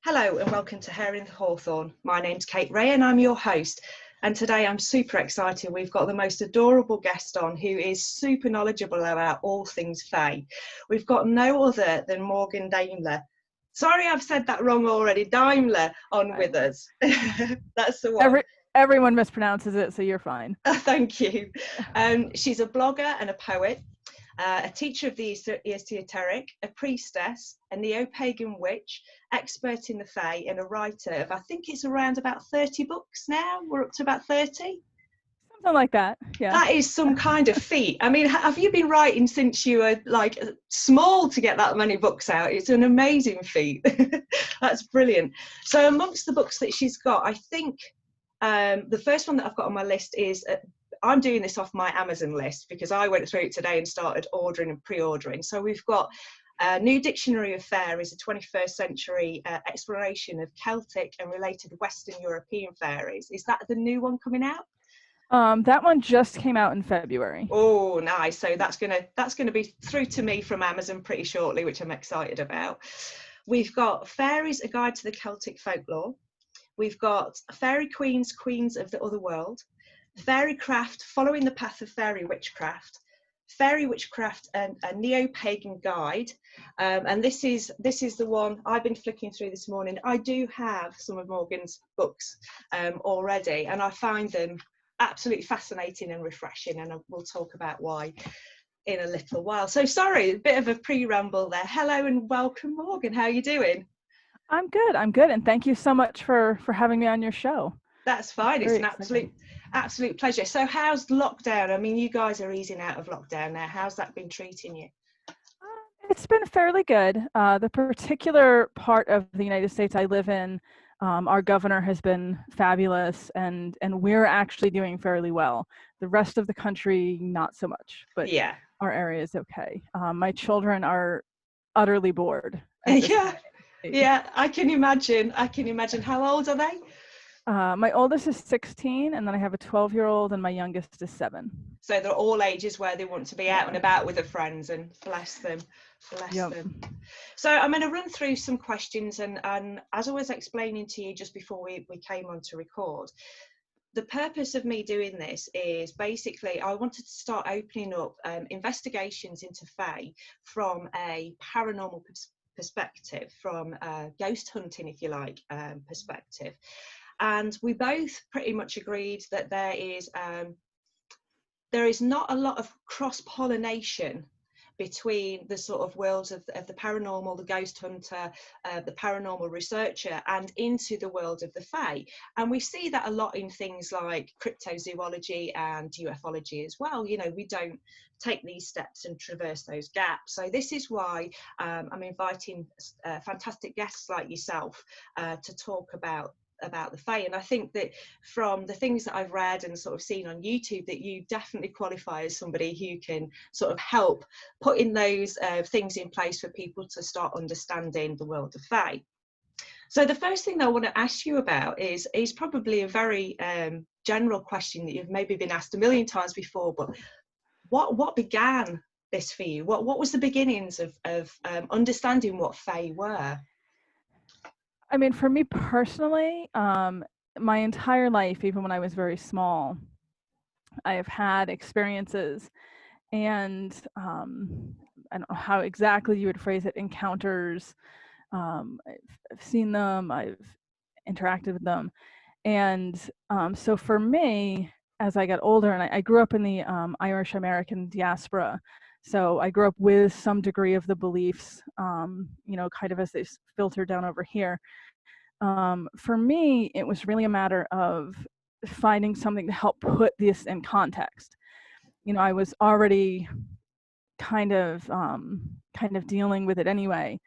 Hello and welcome to Hair in the Hawthorn. My name's Kate Ray and I'm your host. And today I'm super excited. We've got the most adorable guest on who is super knowledgeable about all things fae. We've got no other than Morgan Daimler. Sorry, I've said that wrong already. Daimler on with us. That's the one. Everyone mispronounces it, so you're fine. Thank you. She's a blogger and a poet. A teacher of the esoteric, a priestess, a neo-pagan witch, expert in the fae, and a writer of, I think it's around about 30 books now. We're up to about 30. Something like that, yeah. That is some kind of feat. I mean, have you been writing since you were like small to get that many books out? It's an amazing feat. That's brilliant. So amongst the books that she's got, I think the first one that I've got on my list is I'm doing this off my Amazon list because I went through it today and started ordering and pre-ordering. So we've got a New Dictionary of Fairies, a 21st century exploration of Celtic and related Western European fairies. Is that the new one coming out? That one just came out in February. Oh, nice. So that's gonna be through to me from Amazon pretty shortly, which I'm excited about. We've got Fairies, a Guide to the Celtic Folklore. We've got Fairy Queens, Queens of the Other World. Fairycraft, Following the Path of Fairy Witchcraft, Fairy Witchcraft and a Neo-Pagan Guide, and this is the one I've been flicking through this morning. I do have some of Morgan's books already, and I find them absolutely fascinating and refreshing, and we'll talk about why in a little while. So sorry, a bit of a pre-ramble there. Hello and welcome, Morgan. How are you doing? I'm good, and thank you so much for having me on your show. That's fine. It's an absolute pleasure. So how's lockdown? I mean, you guys are easing out of lockdown now. How's that been treating you? It's been fairly good. The particular part of the United States I live in, our governor has been fabulous, and we're actually doing fairly well. The rest of the country, not so much, but yeah, our area is okay. My children are utterly bored. Yeah, I can imagine. How old are they? My oldest is 16, and then I have a 12-year-old, and my youngest is 7. So they're all ages where they want to be out and about with their friends, and bless them. So I'm going to run through some questions, and as I was explaining to you just before we came on to record, the purpose of me doing this is basically I wanted to start opening up investigations into fae from a paranormal perspective, from ghost hunting, if you like, perspective. And we both pretty much agreed that there is not a lot of cross-pollination between the sort of worlds of the paranormal, the ghost hunter, the paranormal researcher, and into the world of the fae. And we see that a lot in things like cryptozoology and ufology as well. You know, we don't take these steps and traverse those gaps. So this is why I'm inviting fantastic guests like yourself to talk about the fae. And I think that from the things that I've read and sort of seen on YouTube, that you definitely qualify as somebody who can sort of help putting those things in place for people to start understanding the world of fae. So the first thing I want to ask you about is probably a very general question that you've maybe been asked a million times before, but what began this for you? What was the beginnings of understanding what fae were? I mean, for me personally, my entire life, even when I was very small, I have had experiences and I don't know how exactly you would phrase it, encounters. I've seen them, I've interacted with them. And so for me, as I got older, and I grew up in the Irish American diaspora, so I grew up with some degree of the beliefs, kind of as they filter down over here. For me, it was really a matter of finding something to help put this in context. You know, I was already kind of dealing with it anyway,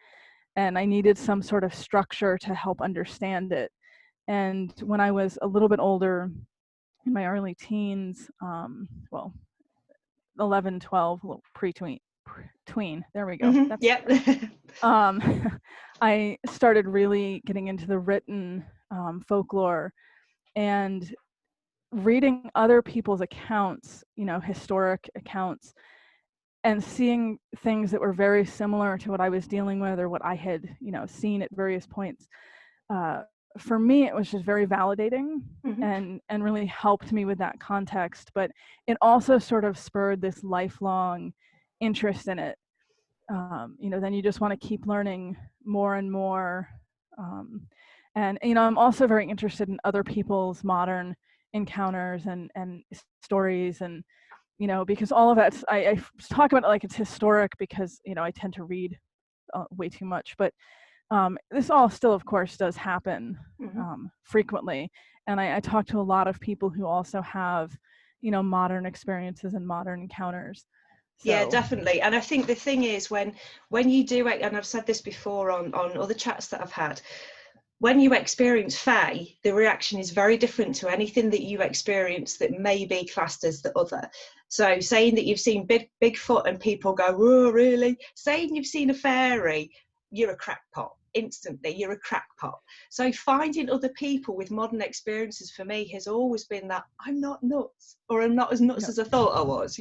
and I needed some sort of structure to help understand it. And when I was a little bit older, in my early teens, 11, 12, tween, there we go. Mm-hmm. Yep. I started really getting into the written folklore and reading other people's accounts, historic accounts, and seeing things that were very similar to what I was dealing with or what I had, seen at various points. for me, it was just very validating Hmm. and really helped me with that context. But it also sort of spurred this lifelong interest in it. Then you just want to keep learning more and more. Um, and I'm also very interested in other people's modern encounters and stories, and because all of that, I talk about it like it's historic because I tend to read way too much, but this all still, of course, does happen Hmm. frequently. And I talk to a lot of people who also have, modern experiences and modern encounters. Yeah, So, definitely. And I think the thing is when you do it, and I've said this before on other chats that I've had, when you experience Fae, the reaction is very different to anything that you experience that may be classed as the other. So saying that you've seen Bigfoot and people go, "Oh, really?" Saying you've seen a fairy, you're a crackpot. Instantly, you're a crackpot. So finding other people with modern experiences for me has always been that I'm not nuts, or I'm not as nuts no. as I thought I was.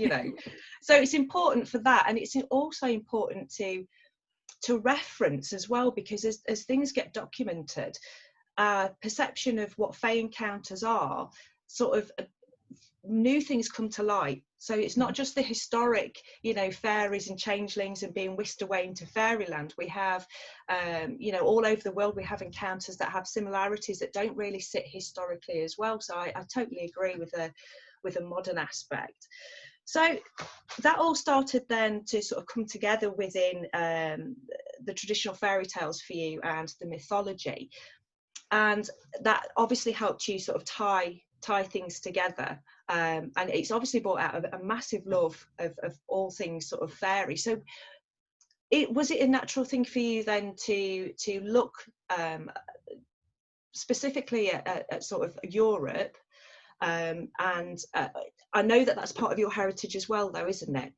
So it's important for that, and it's also important to reference as well, because as things get documented, perception of what Fae encounters are, sort of new things come to light. So it's not just the historic, fairies and changelings and being whisked away into fairyland. We have, all over the world, we have encounters that have similarities that don't really sit historically as well. So I totally agree with a modern aspect. So that all started then to sort of come together within the traditional fairy tales for you and the mythology, and that obviously helped you sort of tie things together, and it's obviously brought out a massive love of all things sort of fairy. So was it a natural thing for you then to look specifically at sort of Europe, and I know that that's part of your heritage as well, though, isn't it?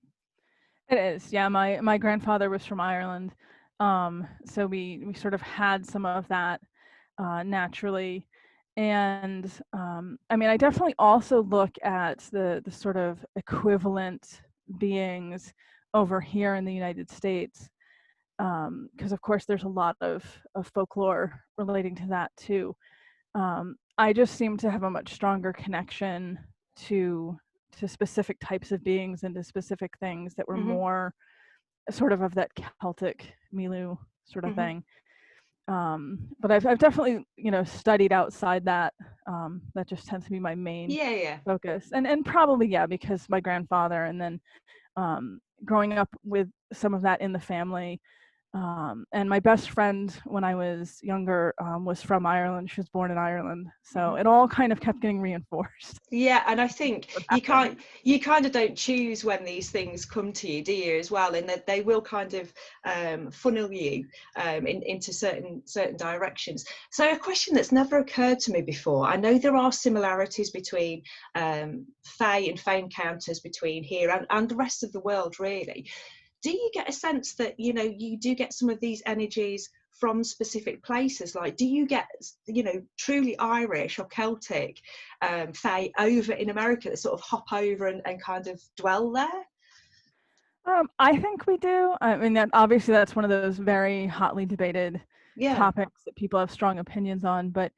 It is, yeah. My grandfather was from Ireland, so we sort of had some of that naturally. And I mean, I definitely also look at the sort of equivalent beings over here in the United States, because of course there's a lot of folklore relating to that too. I just seem to have a much stronger connection to specific types of beings and to specific things that were Hmm. more sort of that Celtic Milu sort of Hmm. thing. But I've definitely studied outside that. That just tends to be my main Yeah, yeah. focus, and probably, yeah, because my grandfather, and then growing up with some of that in the family. And my best friend when I was younger was from Ireland. She was born in Ireland, so Mhm. it all kind of kept getting reinforced. Yeah, and I think What you happened? can't, you kind of don't choose when these things come to you, do you, as well? And that they will kind of funnel you into certain directions. So a question that's never occurred to me before. I know there are similarities between Fae and Fae encounters between here and the rest of the world, really. Do you get a sense that you do get some of these energies from specific places? Like, do you get truly Irish or Celtic Fae over in America that sort of hop over and kind of dwell there? I think we do. I mean, obviously that's one of those very hotly debated Yeah. topics that people have strong opinions on. But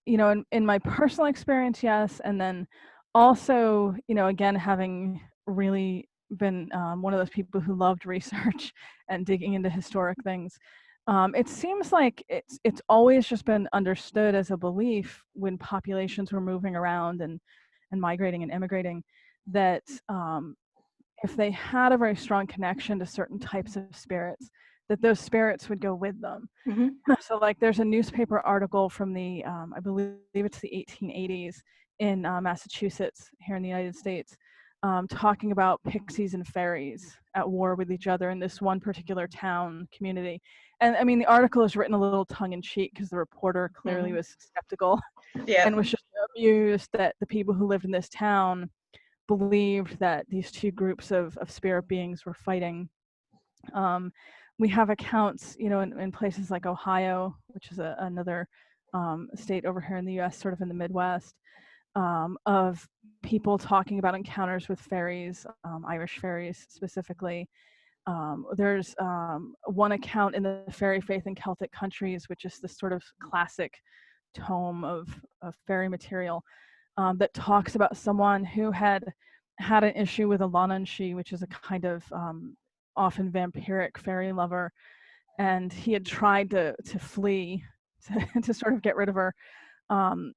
in my personal experience, yes, and then also, again, having really been one of those people who loved research and digging into historic things, it seems like it's always just been understood as a belief when populations were moving around and migrating and immigrating, that if they had a very strong connection to certain types of spirits, that those spirits would go with them. Hmm. So, like, there's a newspaper article from the, I believe it's the 1880s in Massachusetts, here in the United States, talking about pixies and fairies at war with each other in this one particular town community. And I mean, the article is written a little tongue in cheek because the reporter clearly Hmm. was skeptical Yeah. and was just amused that the people who lived in this town believed that these two groups of spirit beings were fighting. Um, we have accounts, in places like Ohio, which is another state over here in the U.S., sort of in the Midwest, of people talking about encounters with fairies, Irish fairies specifically. There's one account in the Fairy Faith in Celtic Countries, which is this sort of classic tome of fairy material, that talks about someone who had an issue with a Lananshi, which is a kind of often vampiric fairy lover, and he had tried to flee to sort of get rid of her.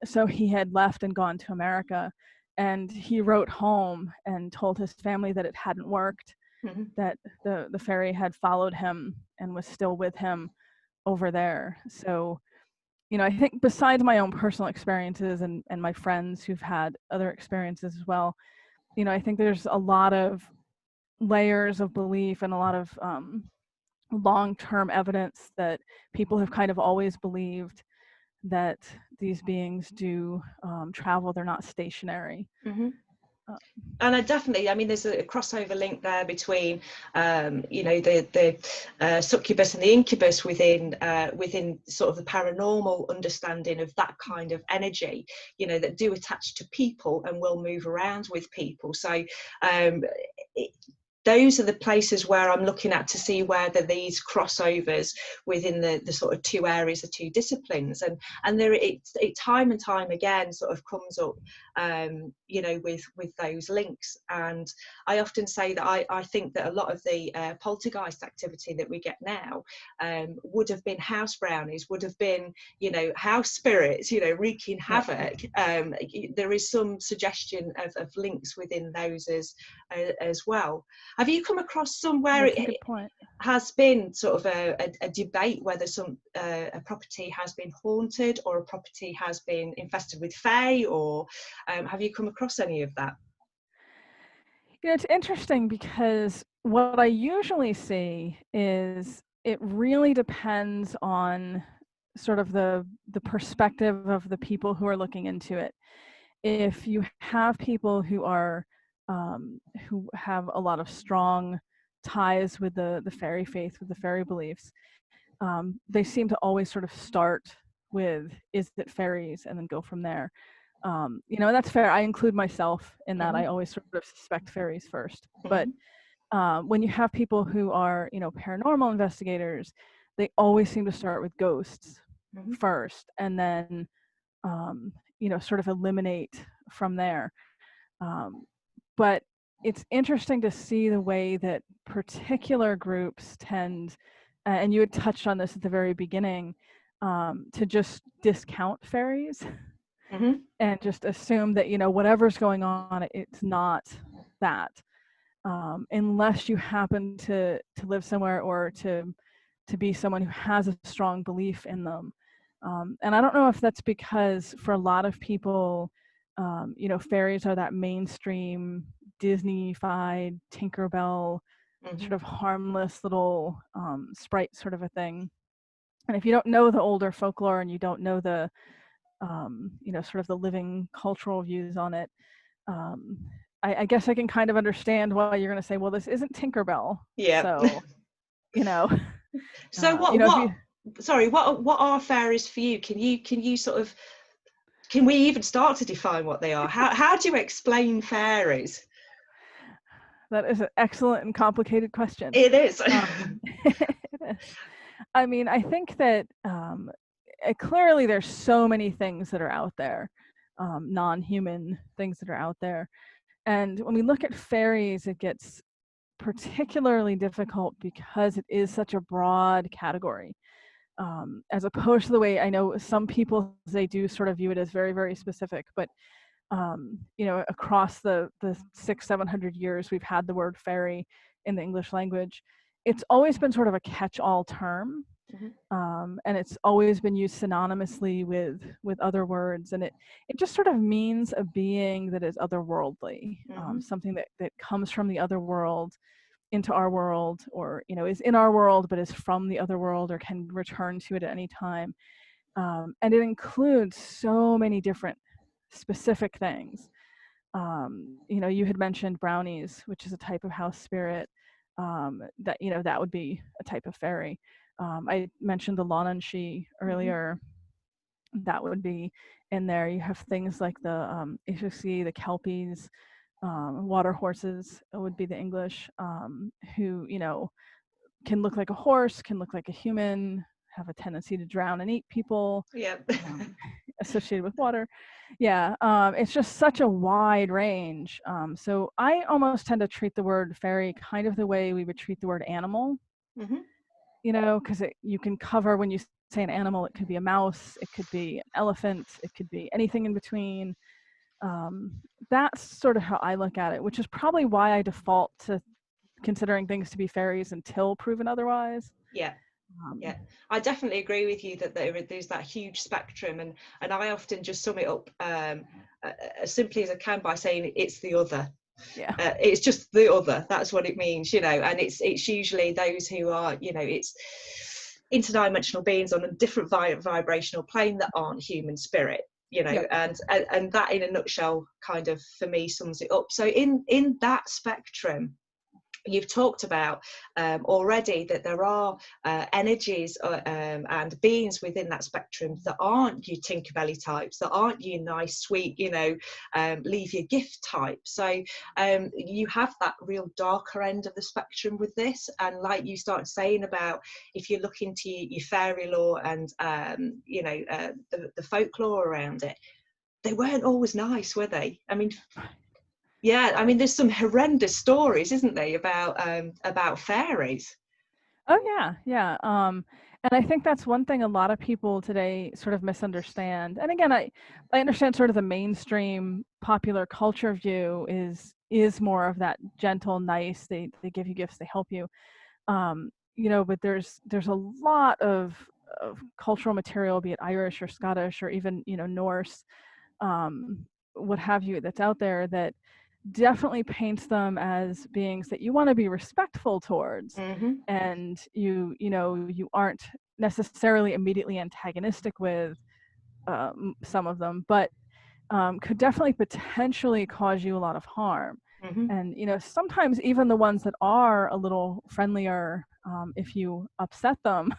So he had left and gone to America, and he wrote home and told his family that it hadn't worked, Mm-hmm. that the fairy had followed him and was still with him over there. So, I think besides my own personal experiences and my friends who've had other experiences as well, I think there's a lot of layers of belief and a lot of long-term evidence that people have kind of always believed that these beings do travel. They're not stationary. Mm-hmm. Uh, And I mean, there's a crossover link there between, the succubus and the incubus within sort of the paranormal understanding of that kind of energy, that do attach to people and will move around with people. So those are the places where I'm looking at to see whether these crossovers within the sort of two areas, the two disciplines, and there it time and time again sort of comes up, with those links. And I often say that I think that a lot of the poltergeist activity that we get now would have been house brownies, would have been, house spirits, wreaking havoc. There is some suggestion of links within those as well. Have you come across somewhere That's a good point. has been sort of a debate whether a property has been haunted or a property has been infested with fae, or have you come across any of that? It's interesting because what I usually see is it really depends on sort of the perspective of the people who are looking into it. If you have people who are who have a lot of strong ties with the fairy faith, with the fairy beliefs, they seem to always sort of start with, is it fairies, and then go from there. And that's fair. I include myself in that. I always sort of suspect fairies first. But when you have people who are, paranormal investigators, they always seem to start with ghosts first, and then, sort of eliminate from there. But it's interesting to see the way that particular groups tend, and you had touched on this at the very beginning, to just discount fairies and just assume that, whatever's going on, it's not that, unless you happen to live somewhere or to be someone who has a strong belief in them. And I don't know if that's because for a lot of people, fairies are that mainstream Disney-fied Tinkerbell sort of harmless little sprite sort of a thing. And if you don't know the older folklore and you don't know the sort of the living cultural views on it, I guess I can kind of understand why you're going to say, well, this isn't Tinkerbell. Yeah. So, So what are fairies for you? Can you sort of, can we even start to define what they are? How do you explain fairies? That is an excellent and complicated question. It is. It is. I mean, I think that clearly there's so many things that are out there, non-human things that are out there. And when we look at fairies, it gets particularly difficult because it is such a broad category. As opposed to the way I know some people, they do sort of view it as very, very specific. But across the 600-700 years we've had the word fairy in the English language, it's always been sort of a catch-all term. And it's always been used synonymously with other words, and it just sort of means a being that is otherworldly, something that comes from the other world into our world, or is in our world but is from the other world or can return to it at any time. And it includes so many different specific things. You had mentioned brownies, which is a type of house spirit, that would be a type of fairy. I mentioned the Lananshi earlier. That would be in there. You have things like the Ishisi, the Kelpies, water horses would be the English, who, can look like a horse, can look like a human, have a tendency to drown and eat people, Yeah. associated with water. Yeah, it's just such a wide range. So I almost tend to treat the word fairy kind of the way we would treat the word animal, Hmm. because you can cover, when you say an animal, it could be a mouse, it could be an elephant, it could be anything in between. Um, that's sort of how I look at it, which is probably why I default to considering things to be fairies until proven otherwise. Yeah. Um, Yeah, I definitely agree with you that there's that huge spectrum, and I often just sum it up as simply as I can by saying it's the other. yeah. It's just the other. That's what it means, and it's usually those who are, it's interdimensional beings on a different vibrational plane that aren't human spirit. Yep. And that in a nutshell kind of for me sums it up. So in that spectrum, you've talked about already that there are energies and beings within that spectrum that aren't you Tinkerbelly types, that aren't you nice, sweet, leave your gift type. So you have that real darker end of the spectrum with this. And like you started saying about, if you look into your fairy lore and, the folklore around it, they weren't always nice, were they? I mean, yeah, I mean, there's some horrendous stories, isn't there, about fairies? Oh yeah, yeah. And I think that's one thing a lot of people today sort of misunderstand. And again, I understand sort of the mainstream popular culture view is more of that gentle, nice. They give you gifts, they help you. But there's a lot of cultural material, be it Irish or Scottish or even Norse, um, what have you, that's out there that definitely paints them as beings that you want to be respectful towards, Mm-hmm. and you aren't necessarily immediately antagonistic with some of them, but could definitely potentially cause you a lot of harm. Mm-hmm. And sometimes even the ones that are a little friendlier, if you upset them,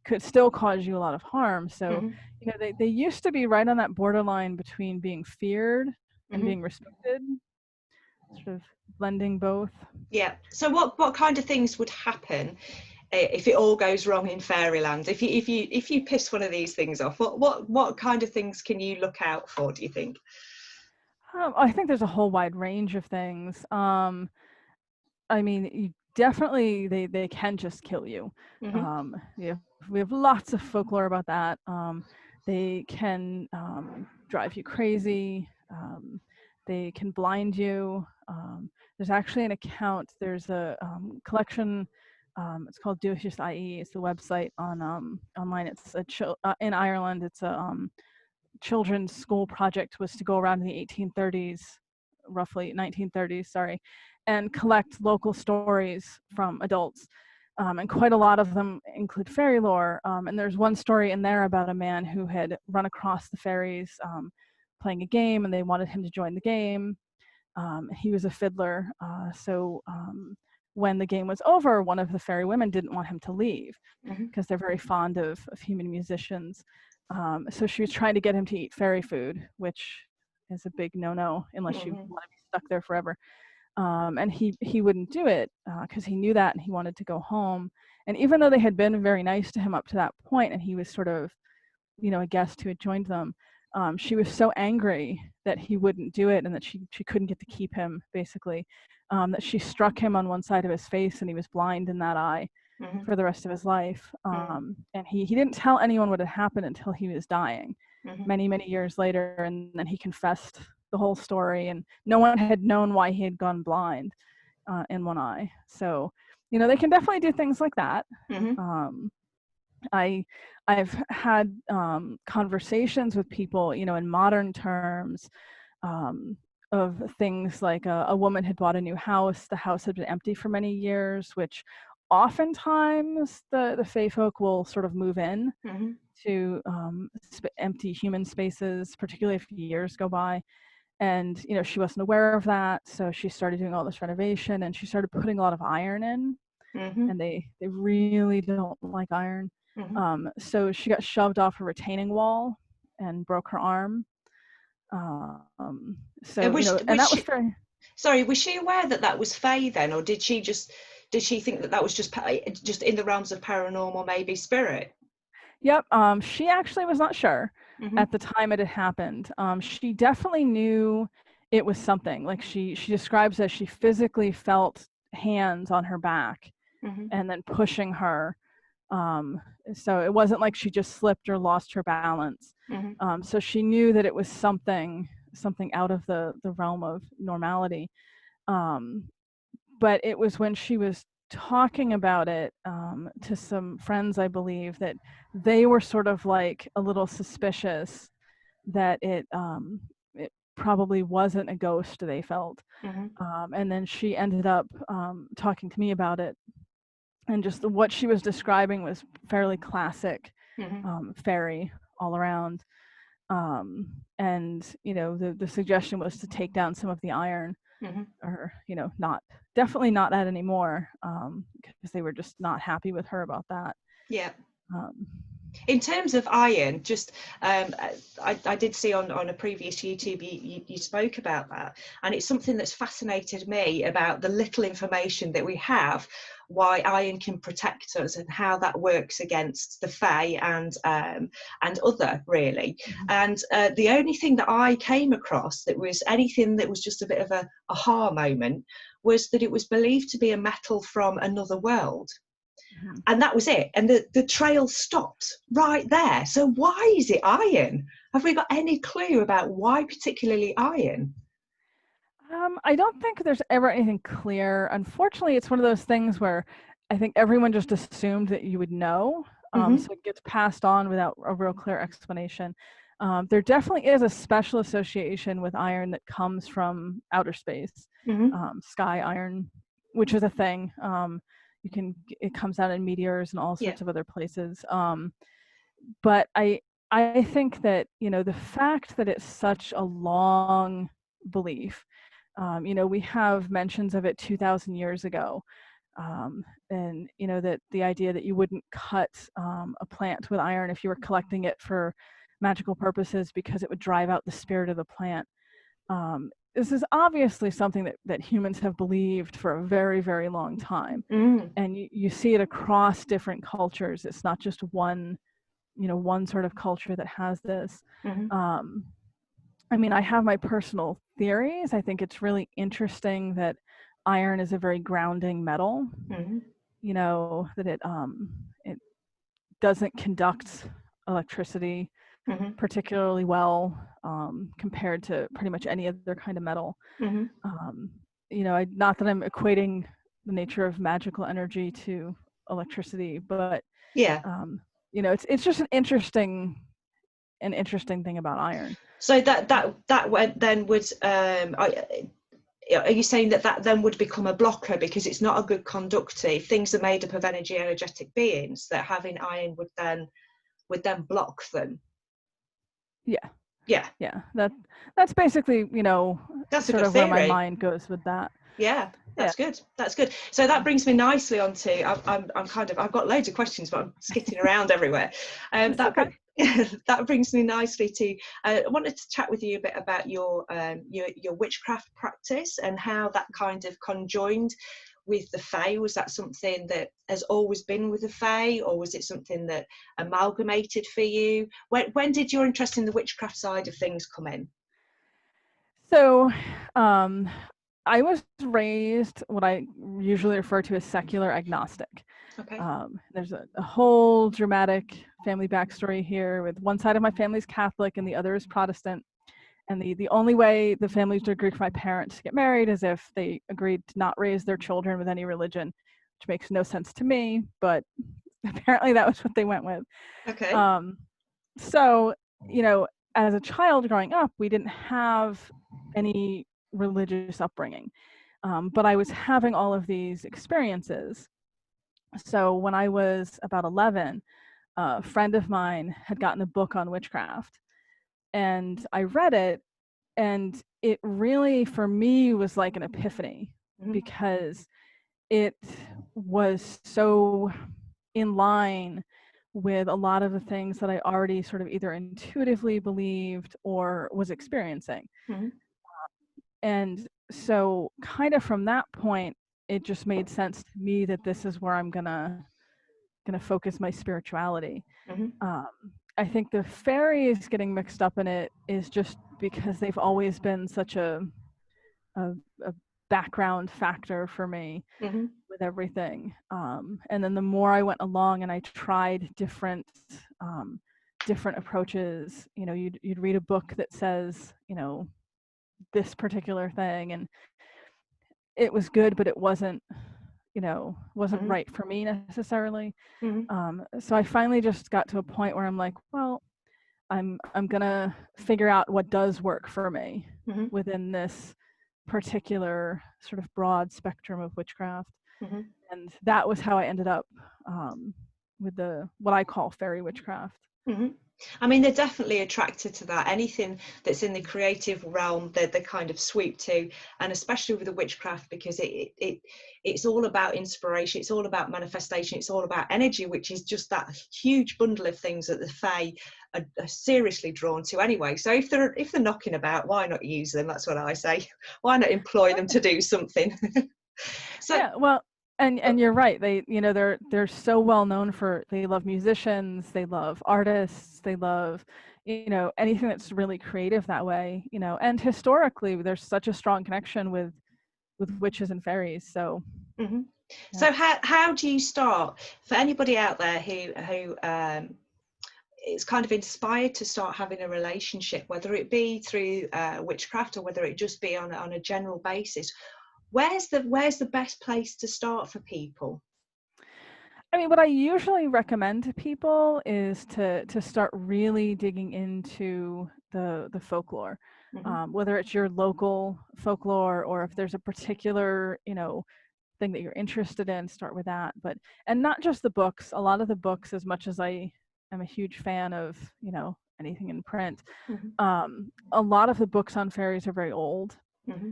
could still cause you a lot of harm. So Mm-hmm. they used to be right on that borderline between being feared and Mm-hmm. being respected, sort of blending both. Yeah. So what kind of things would happen if it all goes wrong in fairyland? If you piss one of these things off, what kind of things can you look out for, do you think? I think there's a whole wide range of things. I mean, definitely they can just kill you. Mm-hmm. Yeah, we have lots of folklore about that. They can drive you crazy. They can blind you. There's actually an account. There's a collection. It's called Do-It-Just.ie. It's the website on online. It's in Ireland. It's a children's school project, was to go around in the 1830s, roughly 1930s, sorry, and collect local stories from adults. And quite a lot of them include fairy lore. And there's one story in there about a man who had run across the fairies playing a game, and they wanted him to join the game. He was a fiddler, so when the game was over, one of the fairy women didn't want him to leave Mm-hmm. because they're very fond of human musicians. So she was trying to get him to eat fairy food, which is a big no-no unless you Mm-hmm. want to be stuck there forever. And he wouldn't do it because he knew that and he wanted to go home. And even though they had been very nice to him up to that point, and he was sort of a guest who had joined them, she was so angry that he wouldn't do it and that she couldn't get to keep him, basically, that she struck him on one side of his face and he was blind in that eye Mm-hmm. for the rest of his life. And he didn't tell anyone what had happened until he was dying, Mm-hmm. many, many years later. And then he confessed the whole story, and no one had known why he had gone blind in one eye. So, they can definitely do things like that. Mm-hmm. Um, I've had conversations with people, in modern terms, of things like a woman had bought a new house. The house had been empty for many years, which oftentimes the fae folk will sort of move in Mm-hmm. to empty human spaces, particularly if years go by. And she wasn't aware of that, so she started doing all this renovation, and she started putting a lot of iron in, Mm-hmm. and they really don't like iron. Mm-hmm. So she got shoved off a retaining wall and broke her arm. And So which and that which was very. Sorry, was she aware that that was Fae then, or did she think that that was just in the realms of paranormal, maybe spirit? Yep. She actually was not sure Mhm. at the time it had happened. She definitely knew it was something. Like she describes as she physically felt hands on her back Mhm. and then pushing her. Um, so it wasn't like she just slipped or lost her balance. Mhm. So she knew that it was something out of the realm of normality. Um, but it was when she was talking about it to some friends, I believe, that they were sort of like a little suspicious that it probably wasn't a ghost, they felt. Mhm. And then she ended up talking to me about it, and just what she was describing was fairly classic Mhm. fairy all around. And the suggestion was to take down some of the iron, Mhm. or not, definitely not that anymore, because they were just not happy with her about that. Yeah. um, In terms of iron, just I did see on a previous YouTube you spoke about that, and it's something that's fascinated me about the little information that we have, why iron can protect us and how that works against the Fae and other really. And the only thing that I came across that was anything that was just a bit of a aha moment was that it was believed to be a metal from another world, mhm. and that was it, and the trail stopped right there. So why is it iron? Have we got any clue about why particularly iron? I don't think there's ever anything clear. Unfortunately, it's one of those things where I think everyone just assumed that you would know. Mm-hmm. So it gets passed on without a real clear explanation. There definitely is a special association with iron that comes from outer space, Mm-hmm. sky iron, which is a thing. It comes out in meteors and all Yeah. sorts of other places. But I think that the fact that it's such a long belief, we have mentions of it 2,000 years ago, and that the idea that you wouldn't cut a plant with iron if you were collecting it for magical purposes because it would drive out the spirit of the plant. This is obviously something that humans have believed for a very, very long time, Mm. and you see it across different cultures. It's not just one sort of culture that has this. Mm-hmm. Um, I mean, I have my personal theories. I think it's really interesting that iron is a very grounding metal. Mm-hmm. That it doesn't conduct electricity Mm-hmm. particularly well, compared to pretty much any other kind of metal. Mm-hmm. Um, not that I'm equating the nature of magical energy to electricity, but Yeah. it's just an interesting thing about iron. So that went then would are you saying that then would become a blocker because it's not a good conductor? If things are made up of energetic beings, that having iron would then block them. Yeah, Yeah, yeah. That's basically that's a sort good of where my theory. mind goes with that. Yeah, Yeah. that's good. That's good. So that brings me nicely onto. I'm kind of. I've got loads of questions, but I'm skipping around everywhere. It's That okay. that brings me nicely to. I wanted to chat with you a bit about your witchcraft practice and how that kind of conjoined with the Fae. Was that something that has always been with the Fae, or was it something that amalgamated for you? When did your interest in the witchcraft side of things come in? So, I was raised what I usually refer to as secular agnostic. Okay. There's a whole dramatic family backstory here, with one side of my family's Catholic and the other is Protestant. And the only way the families would agree for my parents to get married is if they agreed to not raise their children with any religion, which makes no sense to me, but apparently that was what they went with. Okay. Um, so, as a child growing up, we didn't have any religious upbringing, but I was having all of these experiences. So when I was about 11, a friend of mine had gotten a book on witchcraft, and I read it, and it really, for me, was like an epiphany, Mm-hmm. because it was so in line with a lot of the things that I already sort of either intuitively believed or was experiencing. Mm-hmm. And so kind of from that point, it just made sense to me that this is where I'm gonna focus my spirituality. Mm-hmm. I think the fairies getting mixed up in it is just because they've always been such a background factor for me Mm-hmm. with everything. And then the more I went along and I tried different approaches, you'd read a book that says, this particular thing, and it was good, but it wasn't Mm-hmm. right for me necessarily. Mm-hmm. So I finally just got to a point where I'm like, well, I'm gonna figure out what does work for me Mm-hmm. within this particular sort of broad spectrum of witchcraft. Mm-hmm. And that was how I ended up with what I call fairy witchcraft. Mm-hmm. I mean, they're definitely attracted to that. Anything that's in the creative realm, they kind of sweep to, and especially with the witchcraft, because it's all about inspiration, it's all about manifestation, it's all about energy, which is just that huge bundle of things that the Fae are seriously drawn to anyway. So if they're knocking about, why not use them? That's what I say. Why not employ them to do something? So yeah, well, and you're right. They're so well known for, they love musicians, they love artists, they love anything that's really creative that way. And historically, there's such a strong connection with witches and fairies. So mm-hmm. yeah. So how do you start, for anybody out there who is kind of inspired to start having a relationship, whether it be through witchcraft or whether it just be on a general basis? Where's the best place to start for people? I mean, what I usually recommend to people is to start really digging into the folklore, Mm-hmm. whether it's your local folklore or if there's a particular thing that you're interested in, start with that. And not just the books. A lot of the books, as much as I am a huge fan of anything in print, Mm-hmm. a lot of the books on fairies are very old. Mm-hmm.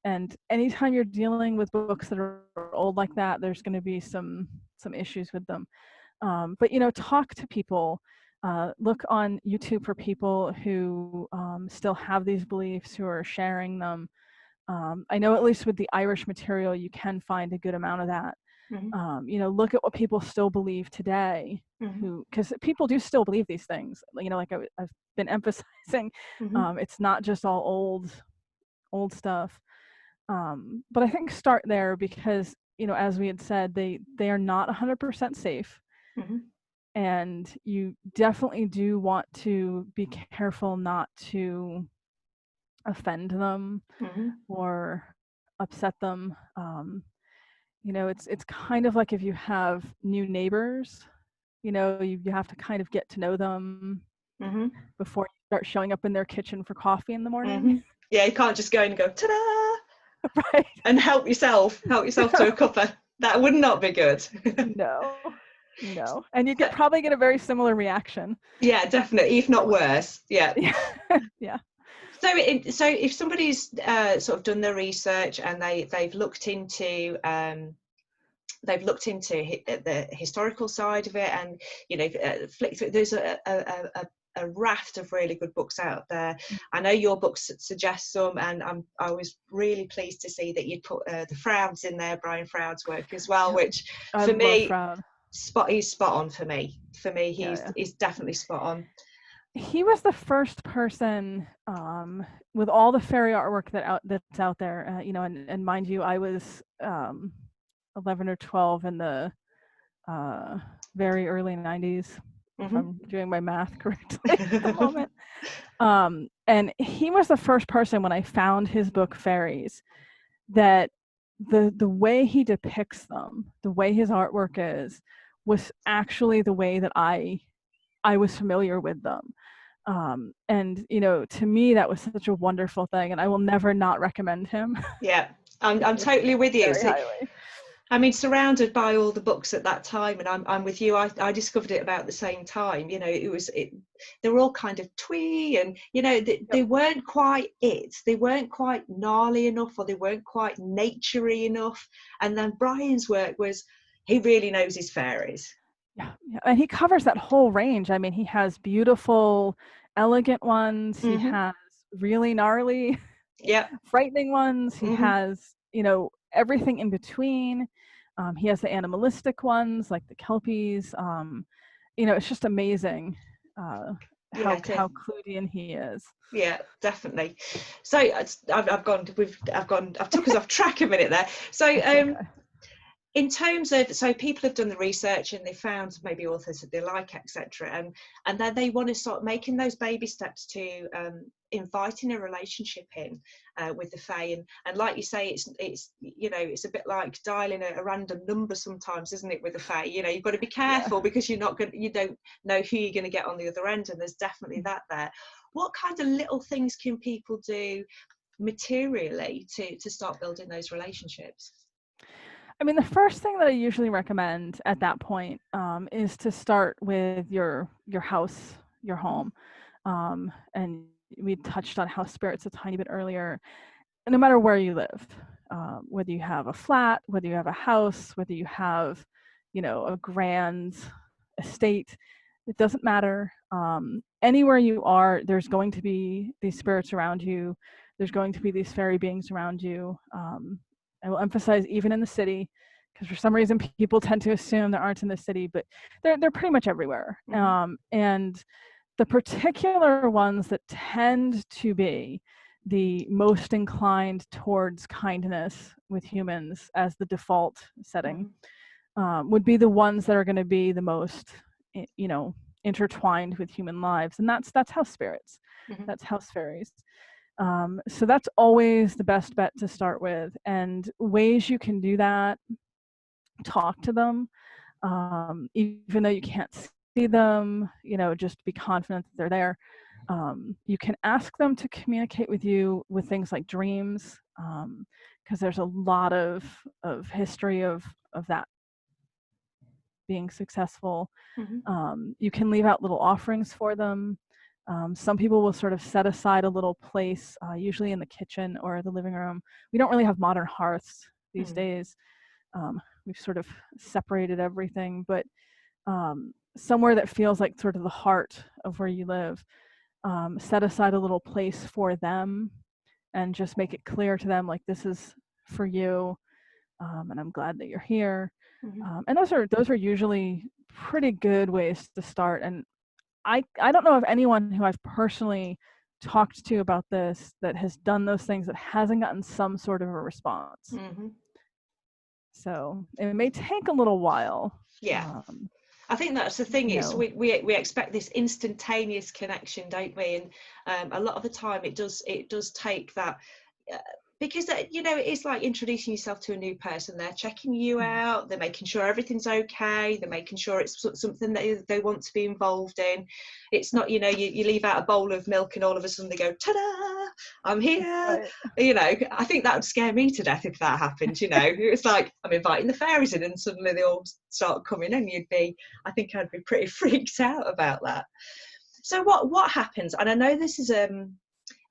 And anytime you're dealing with books that are old like that, there's going to be some issues with them. But talk to people. Look on YouTube for people who still have these beliefs, who are sharing them. I know at least with the Irish material, you can find a good amount of that. Mm-hmm. Look at what people still believe today, Mm-hmm. because people do still believe these things. Like I've been emphasizing, Mm-hmm. it's not just all old stuff. But I think start there because, as we had said, they are not 100% safe. Mm-hmm. And you definitely do want to be careful not to offend them Mm-hmm. or upset them. It's kind of like if you have new neighbors, you have to kind of get to know them Mm-hmm. before you start showing up in their kitchen for coffee in the morning. Mm-hmm. Yeah, you can't just go in and go ta-da Right. and help yourself to a cuppa. That would not be good. No. And you probably get a very similar reaction. Yeah, definitely, if not worse. Yeah. Yeah. So if somebody's sort of done their research and they've looked into the historical side of it, and flick through, there's a raft of really good books out there. I know your books suggest some, and I was really pleased to see that you'd put the Froude's in there, Brian Froude's work as well, which I for love me Froude. he's spot on for me. Yeah. He's definitely spot on. He was the first person with all the fairy artwork that's out there, and mind you, I was 11 or 12 in the very early 90s, if Mm-hmm. I'm doing my math correctly at the moment. And he was the first person, when I found his book Fairies, that the way he depicts them, the way his artwork is, was actually the way that I was familiar with them. And to me, that was such a wonderful thing, and I will never not recommend him. Yeah, I'm totally with you. Very highly. I mean, surrounded by all the books at that time, and I'm with you. I discovered it about the same time. They were all kind of twee, and they weren't quite it. They weren't quite gnarly enough, or they weren't quite naturey enough. And then Brian's work was, he really knows his fairies. Yeah, and he covers that whole range. I mean, he has beautiful, elegant ones. He Mm-hmm. has really gnarly. Yeah. frightening ones. He Mm-hmm. has, everything in between. He has the animalistic ones like the kelpies. It's just amazing Yeah, how clued in he is. yeah, definitely. So I've took us off track a minute there. So It's okay. in terms of, so people have done the research and they found maybe authors that they like, etc., and then they want to start making those baby steps to inviting a relationship in with the fae, and like you say, it's it's a bit like dialing a random number sometimes, isn't it, with the fae? You've got to be careful because you don't know who you're going to get on the other end, and there's definitely that there. What kind of little things can people do materially to start building those relationships? I mean, the first thing that I usually recommend at that point is to start with your house, your home. And we touched on house spirits a tiny bit earlier. No matter where you live, whether you have a flat, whether you have a house, whether you have, a grand estate, it doesn't matter. Anywhere you are, there's going to be these spirits around you. There's going to be these fairy beings around you. I will emphasize even in the city, because for some reason people tend to assume there aren't in the city, but they're pretty much everywhere. And the particular ones that tend to be the most inclined towards kindness with humans as the default setting would be the ones that are going to be the most, intertwined with human lives, and that's house spirits, that's house fairies. So that's always the best bet to start with, and ways you can do that: talk to them, even though you can't see them, just be confident that they're there. You can ask them to communicate with you with things like dreams, because there's a lot of history of that being successful. You can leave out little offerings for them. Some people will sort of set aside a little place, usually in the kitchen or the living room. We don't really have modern hearths these days. We've sort of separated everything, but somewhere that feels like sort of the heart of where you live. Set aside a little place for them and just make it clear to them, like, this is for you, and I'm glad that you're here. And those are usually pretty good ways to start. And I don't know of anyone who I've personally talked to about this that has done those things that hasn't gotten some sort of a response. So it may take a little while. Yeah. I think that's the thing. Is we expect this instantaneous connection, don't we? And a lot of the time it does take that, because it's like introducing yourself to a new person. They're checking you out, they're making sure everything's okay, they're making sure it's something that they want to be involved in. It's not, you leave out a bowl of milk and all of a sudden they go, ta-da, I'm here. Right. I think that would scare me to death if that happened. It's like I'm inviting the fairies in and suddenly they all start coming in. I think I'd be pretty freaked out about that. So what happens, and I know this is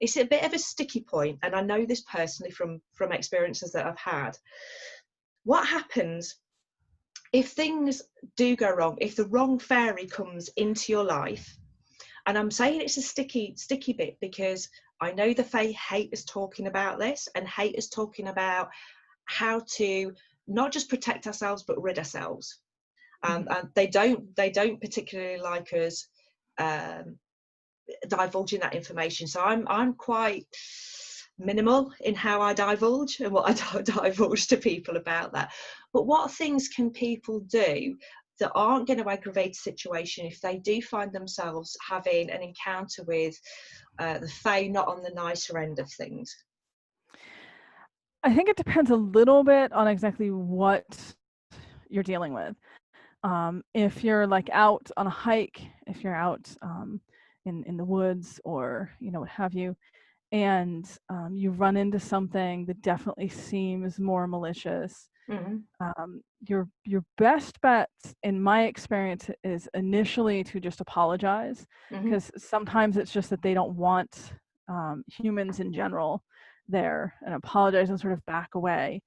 it's a bit of a sticky point, and I know this personally from experiences that I've had. What happens if things do go wrong, if the wrong fairy comes into your life? And I'm saying it's a sticky bit because I know the fae hate us talking about this and hate us talking about how to not just protect ourselves but rid ourselves. And they don't particularly like us divulging that information. So I'm quite minimal in how I divulge and what I divulge to people about that. But what things can people do that aren't going to aggravate a situation if they do find themselves having an encounter with the fae not on the nicer end of things? I think it depends a little bit on exactly what you're dealing with. If you're like out on a hike, if you're out in the woods or what have you, and you run into something that definitely seems more malicious, your best bet, in my experience, is initially to just apologize, because sometimes it's just that they don't want humans in general there, and apologize and sort of back away.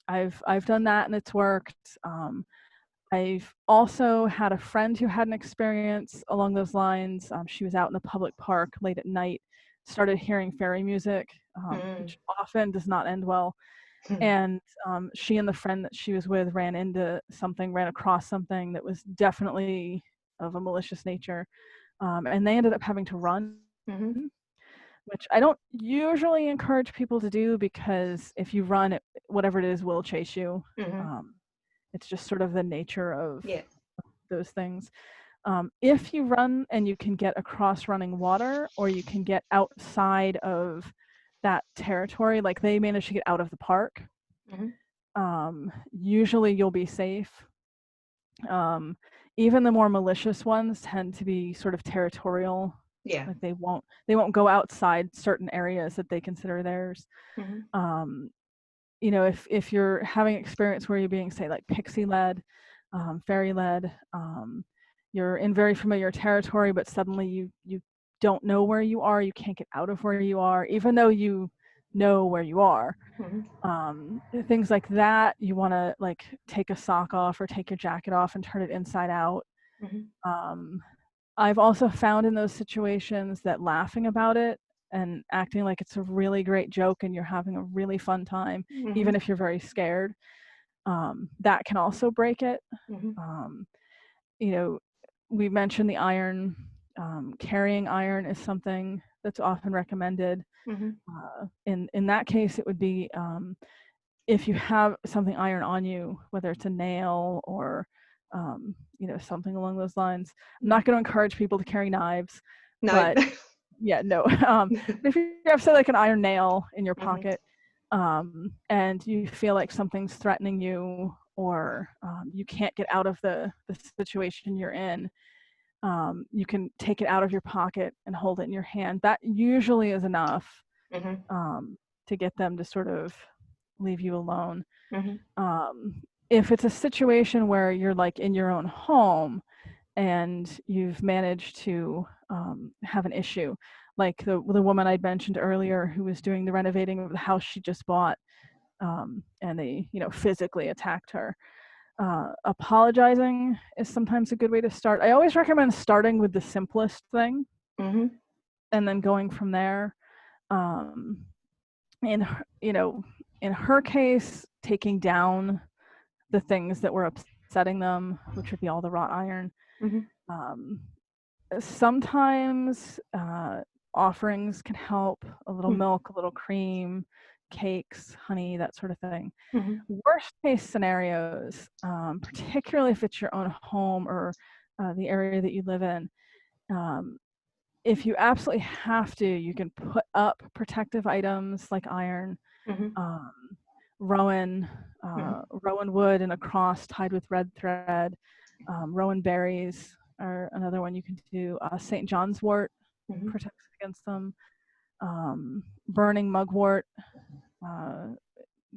I've done that and it's worked. I've also had a friend who had an experience along those lines. She was out in a public park late at night started hearing fairy music, Mm. which often does not end well. And she and the friend that she was with ran across something that was definitely of a malicious nature. And they ended up having to run, Mm-hmm. which I don't usually encourage people to do, because if you run, whatever it is will chase you. Mm-hmm. It's just sort of the nature of Yeah. those things. If you run and you can get across running water, or you can get outside of that territory, like they managed to get out of the park, usually you'll be safe. Even the more malicious ones tend to be sort of territorial. Yeah. Like they won't go outside certain areas that they consider theirs. Mm-hmm. If you're having experience where you're being, say, like pixie led, fairy led, you're in very familiar territory, but suddenly you don't know where you are, you can't get out of where you are, even though you know where you are. Things like that, you want to like take a sock off or take your jacket off and turn it inside out. Mm-hmm. I've also found in those situations that laughing about it and acting like it's a really great joke and you're having a really fun time, Mm-hmm. even if you're very scared, that can also break it. Mm-hmm. Um, we mentioned the iron. Carrying iron is something that's often recommended. Mm-hmm. In that case, it would be, if you have something iron on you, whether it's a nail or something along those lines. I'm not going to encourage people to carry knives, No. but yeah, no. If you have, say, like an iron nail in your Mm-hmm. pocket, and you feel like something's threatening you, or you can't get out of the situation you're in, you can take it out of your pocket and hold it in your hand. That usually is enough Mm-hmm. to get them to sort of leave you alone. Mm-hmm. If it's a situation where you're like in your own home and you've managed to have an issue, like the woman I'd mentioned earlier who was doing the renovating of the house she just bought, and they physically attacked her. Apologizing is sometimes a good way to start. I always recommend starting with the simplest thing Mm-hmm. and then going from there. Um, in in her case, taking down the things that were upsetting them, which would be all the wrought iron. Mm-hmm. Um, Sometimes offerings can help, a little milk, a little cream, cakes, honey, that sort of thing. Mm-hmm. Worst case scenarios, particularly if it's your own home or the area that you live in, if you absolutely have to, you can put up protective items like iron, Mm-hmm. rowan, Mm-hmm. rowan wood and a cross tied with red thread. Rowan berries are another one you can do. St. John's wort Mm-hmm. protects against them. Burning mugwort,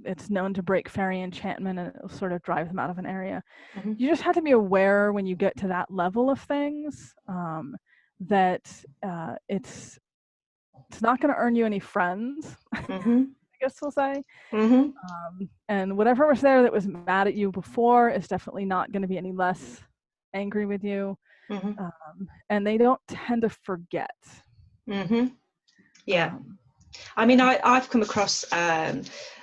it's known to break fairy enchantment and it'll sort of drive them out of an area. Mm-hmm. You just have to be aware when you get to that level of things, that it's not going to earn you any friends, Mm-hmm. I guess we'll say. Mm-hmm. And whatever was there that was mad at you before is definitely not going to be any less angry with you. Mm-hmm. And they don't tend to forget. Mm-hmm. Yeah. I mean, Yeah. I've come across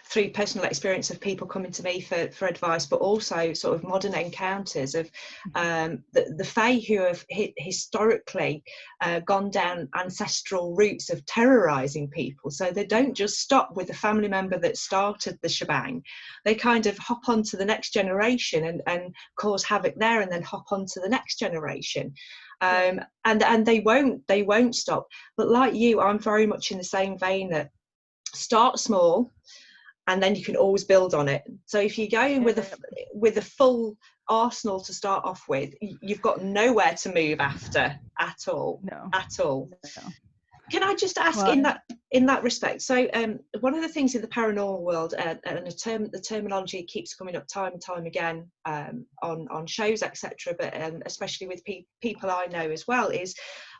through personal experience of people coming to me for advice, but also sort of modern encounters of the Fae who have historically gone down ancestral routes of terrorising people. So they don't just stop with the family member that started the shebang. They kind of hop on to the next generation and cause havoc there, and then hop on to the next generation. And they won't stop. But like you, I'm very much in the same vein that start small and then you can always build on it. So if you go in with a full arsenal to start off with, you've got nowhere to move after at all. No. Can I just ask in that respect? So one of the things in the paranormal world, and the terminology keeps coming up time and time again on shows, etc., but especially with people I know as well, is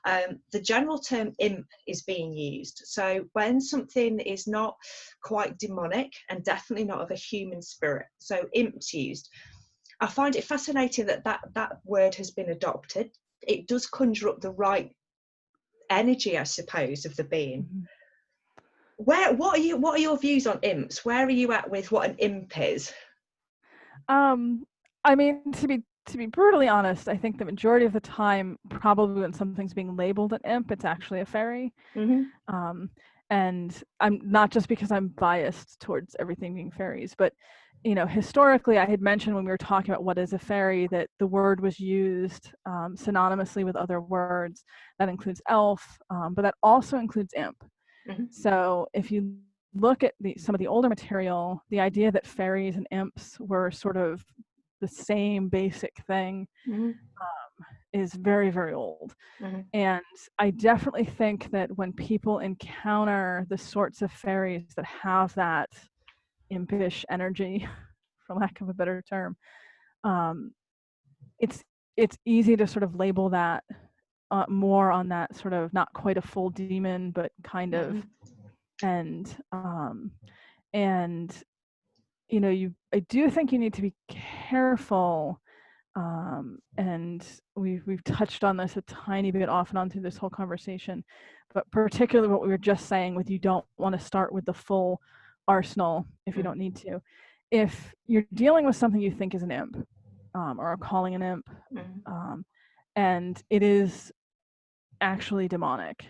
the general term imp is being used. So when something is not quite demonic and definitely not of a human spirit, so imp's used. I find it fascinating that word has been adopted. It does conjure up the right energy, I suppose, of the being. Mhm. What are your views on imps? Where are you at with what an imp is? I mean, to be brutally honest, I think the majority of the time, probably when something's being labeled an imp, it's actually a fairy. Mm-hmm. Um, and I'm not just because I'm biased towards everything being fairies, but historically, I had mentioned when we were talking about what is a fairy that the word was used synonymously with other words. That includes elf, but that also includes imp. Mm-hmm. So if you look at some of the older material, the idea that fairies and imps were sort of the same basic thing Mm-hmm. is very, very old. Mm-hmm. And I definitely think that when people encounter the sorts of fairies that have that impish energy, for lack of a better term, um, it's it's easy to sort of label that more on that sort of not quite a full demon, but kind of, Mm-hmm. and and I do think you need to be careful. And we've touched on this a tiny bit off and on through this whole conversation, but particularly what we were just saying with you don't want to start with the full arsenal if you don't need to. If you're dealing with something you think is an imp, or are calling an imp, Mm-hmm. and it is actually demonic,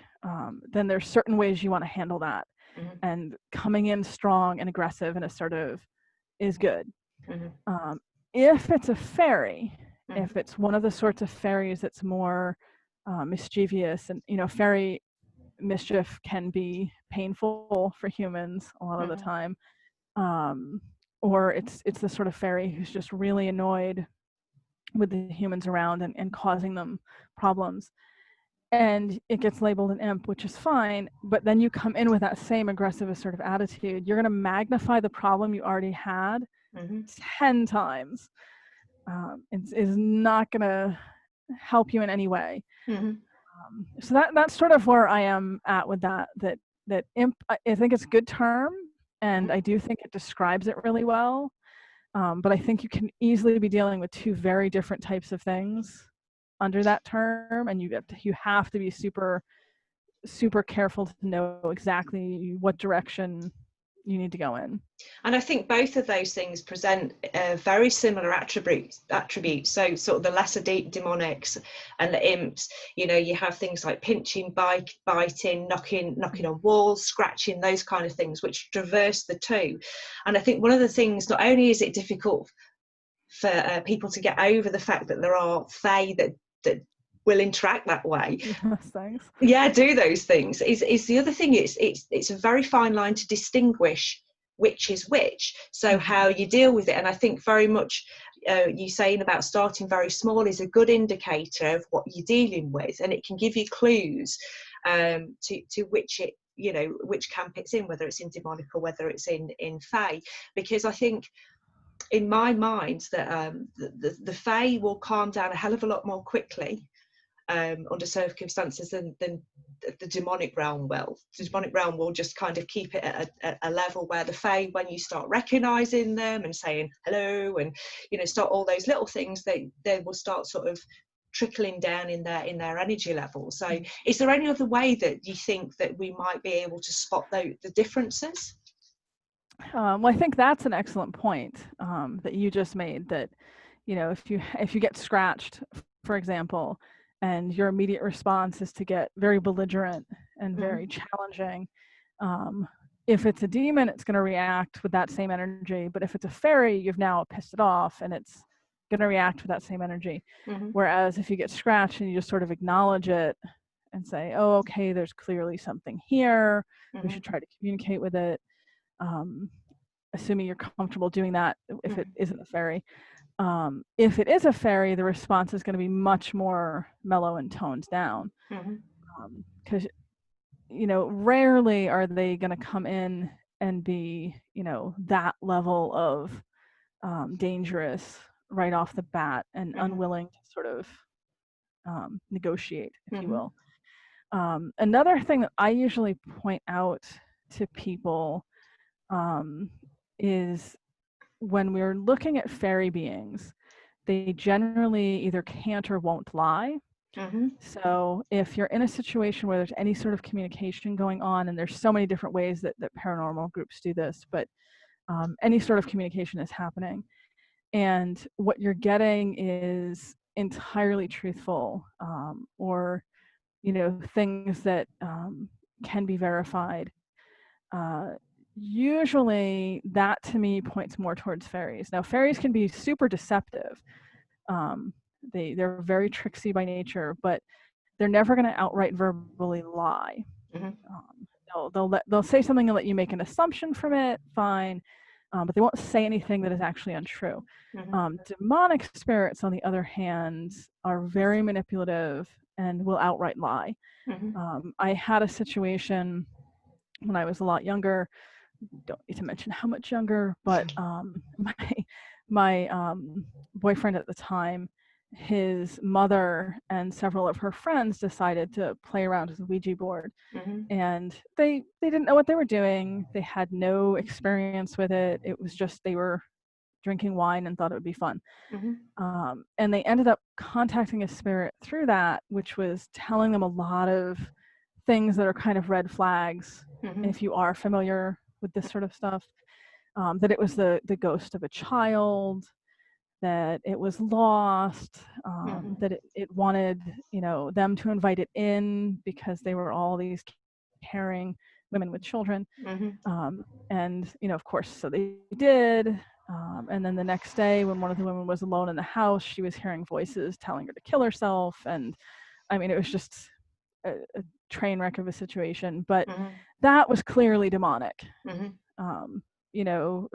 then there's certain ways you want to handle that. Mm-hmm. And coming in strong and aggressive and assertive is good. Mm-hmm. If it's a fairy, Mm-hmm. if it's one of the sorts of fairies that's more mischievous, and fairy mischief can be painful for humans a lot of the Mm-hmm. time, or it's the sort of fairy who's just really annoyed with the humans around and causing them problems, and it gets labeled an imp, which is fine, but then you come in with that same aggressive assertive attitude, you're going to magnify the problem you already had Mm-hmm. 10 times. Is not going to help you in any way. Mm-hmm. So that's sort of where I am at with that imp. I think it's a good term, and I do think it describes it really well. But I think you can easily be dealing with two very different types of things under that term, and you have to be super super careful to know exactly what direction you need to go in. And I think both of those things present very similar attributes. So sort of the lesser demonics and the imps, you have things like pinching, biting, knocking on walls, scratching, those kind of things, which traverse the two. And I think one of the things, not only is it difficult for people to get over the fact that there are fae that will interact that way. Thanks. Yeah, do those things. Is the other thing. It's a very fine line to distinguish which is which. So how you deal with it, and I think very much you saying about starting very small is a good indicator of what you're dealing with, and it can give you clues to which it which camp it's in, whether it's in demonic or whether it's in fae. Because I think, in my mind, that the fae will calm down a hell of a lot more quickly under circumstances than the demonic realm will. The demonic realm will just kind of keep it at a level where the fae, when you start recognizing them and saying hello and start all those little things, they will start sort of trickling down in their energy level. So is there any other way that you think that we might be able to spot the differences? Well, I think that's an excellent point that you just made, that if you get scratched, for example, and your immediate response is to get very belligerent and very challenging, if it's a demon, it's going to react with that same energy. But if it's a fairy, you've now pissed it off and it's going to react with that same energy. Whereas if you get scratched and you just sort of acknowledge it and say, oh, okay, there's clearly something here, we should try to communicate with it, assuming you're comfortable doing that if it isn't a fairy. If it is a fairy, the response is going to be much more mellow and toned down, because rarely are they going to come in and be that level of dangerous right off the bat and unwilling to sort of negotiate, if you will. Another thing that I usually point out to people is when we're looking at fairy beings, they generally either can't or won't lie. Mm-hmm. So if you're in a situation where there's any sort of communication going on, and there's so many different ways that paranormal groups do this, but any sort of communication is happening, and what you're getting is entirely truthful, or things that can be verified, uh, usually that to me points more towards fairies. Now fairies can be super deceptive. um, they're very tricksy by nature, but they're never going to outright verbally lie. Mm-hmm. They'll say something and let you make an assumption from it, fine, but they won't say anything that is actually untrue. Mm-hmm. Demonic spirits, on the other hand, are very manipulative and will outright lie. Mm-hmm. I had a situation when I was a lot younger. Don't need to mention how much younger, but my boyfriend at the time, his mother and several of her friends decided to play around with the Ouija board, Mm-hmm. and they didn't know what they were doing. They had no experience with it. It was just they were drinking wine and thought it would be fun. Mm-hmm. And they ended up contacting a spirit through that, which was telling them a lot of things that are kind of red flags Mm-hmm. if you are familiar with this sort of stuff. That it was the ghost of a child, that it was lost, Mm-hmm. that it wanted them to invite it in because they were all these caring women with children. Mm-hmm. And of course, so they did. And then the next day, when one of the women was alone in the house, she was hearing voices telling her to kill herself. And I mean, it was just a train wreck of a situation. But Mm-hmm. that was clearly demonic. Mm-hmm.